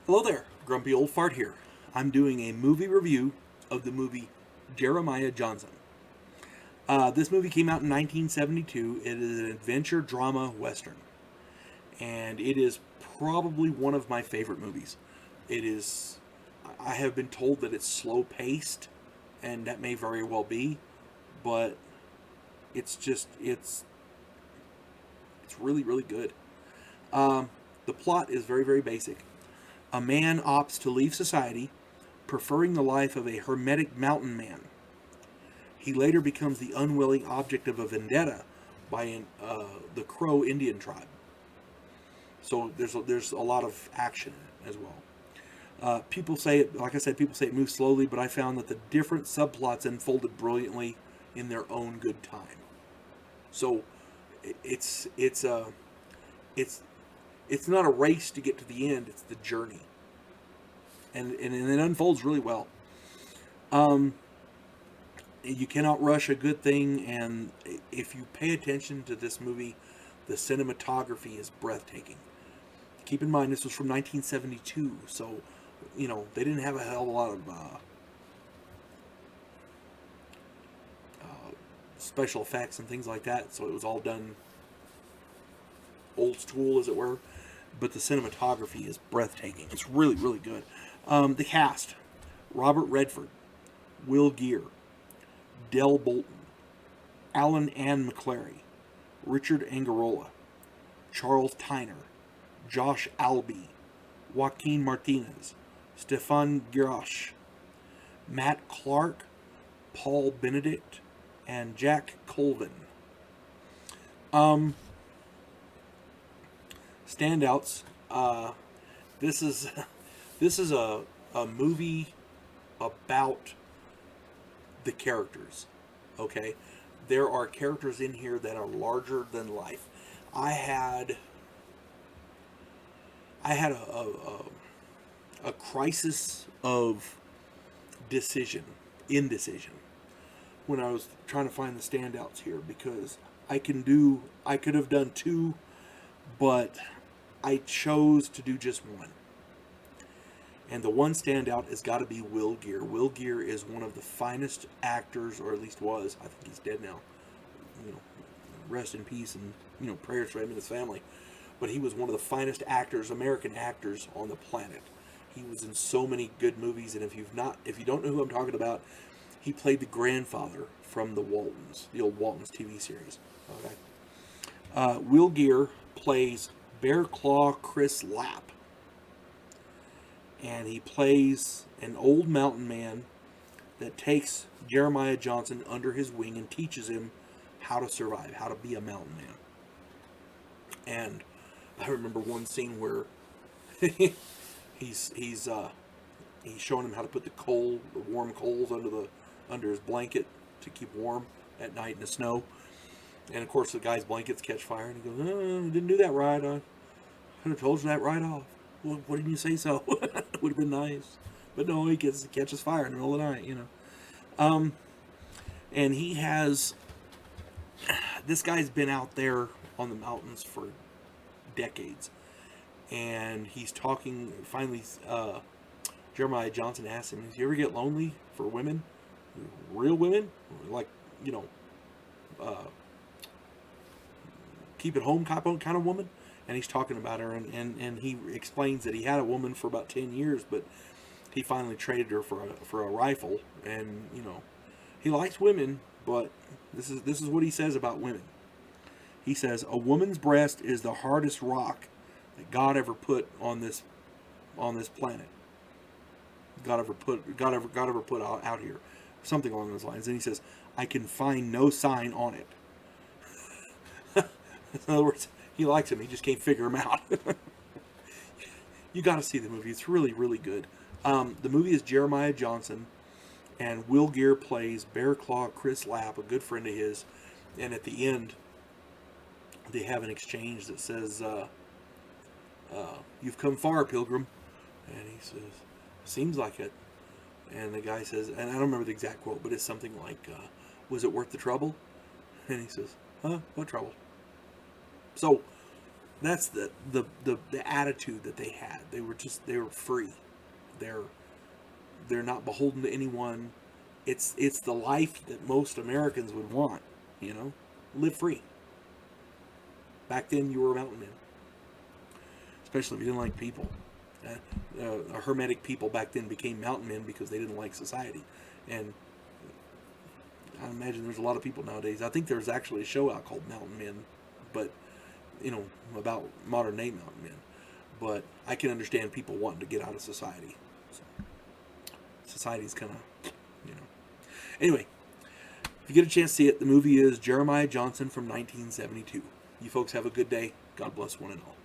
Hello there, Grumpy Old Fart here. I'm doing a movie review of the movie Jeremiah Johnson. This movie came out in 1972. It is an adventure drama western, and it is probably one of my favorite movies. It is. I have been told that it's slow paced, and that may very well be, but it's really really good. The plot is very very basic. A man opts to leave society, preferring the life of a hermetic mountain man. He later becomes the unwilling object of a vendetta by the Crow Indian tribe. So there's a lot of action in it as well. People say it, like I said, people say it moves slowly, but I found that the different subplots unfolded brilliantly in their own good time. So it's it's a it's it's not a race to get to the end; it's the journey, and it unfolds really well. Um, you cannot rush a good thing, and if you pay attention to this movie, the cinematography is breathtaking. Keep in mind this was from 1972, so they didn't have a hell of a lot of special effects and things like that, so it was all done old school, as it were. But the cinematography is breathtaking. It's really really good. The cast: Robert Redford, Will Geer, Del Bolton, Alan Ann McClary, Richard Angarola, Charles Tyner, Josh Albee, Joaquin Martinez, Stefan Girash, Matt Clark, Paul Benedict, and Jack Colvin. Um, Standouts. This is this is a movie about the characters. Okay, there are characters in here that are larger than life. I had I had a crisis of decision, indecision, when I was trying to find the standouts here, because I could have done two, but I chose to do just one. And the one standout has got to be Will Geer. Will Geer is one of the finest actors, or at least was. I think he's dead now. You know, rest in peace, and prayers for him and his family. But he was one of the finest actors, American actors on the planet. He was in so many good movies, and if you don't know who I'm talking about, he played the grandfather from the Waltons, the old Waltons TV series. Okay. Will Geer plays Bear Claw Chris Lapp, and he plays an old mountain man that takes Jeremiah Johnson under his wing and teaches him how to survive, how to be a mountain man. And I remember one scene where he's showing him how to put the warm coals under his blanket to keep warm at night in the snow. And of course, the guy's blankets catch fire, and he goes, "Oh, you didn't do that right. I could have told you that right off. Well, why didn't you say so? It would have been nice." But no, he catches fire in the middle of the night, And he has this guy's been out there on the mountains for decades, and he's talking. Finally, Jeremiah Johnson asks him, "Do you ever get lonely for women, real women, like uh, keep it home kind of woman?" And he's talking about her, and he explains that he had a woman for about 10 years, but he finally traded her for a rifle, and he likes women, but this is what he says about women. He says, "A woman's breast is the hardest rock that God ever put on this planet. God ever put out here." Something along those lines. And he says, "I can find no sign on it." In other words, he likes him. He just can't figure him out. You got to see the movie. It's really, really good. The movie is Jeremiah Johnson, and Will Geer plays Bear Claw Chris Lapp, a good friend of his. And at the end, they have an exchange that says, "You've come far, Pilgrim." And he says, "Seems like it." And the guy says, and I don't remember the exact quote, but it's something like, "Was it worth the trouble?" And he says, "Huh? What trouble?" So that's the attitude that they had. They were free. They're not beholden to anyone. It's the life that most Americans would want, you know? Live free. Back then you were a mountain man. Especially if you didn't like people. Hermetic people back then became mountain men because they didn't like society. And I imagine there's a lot of people nowadays. I think there's actually a show out called Mountain Men, but about modern day mountain men. But I can understand people wanting to get out of society. So, society's kind of, Anyway, if you get a chance to see it, the movie is Jeremiah Johnson from 1972. You folks have a good day. God bless one and all.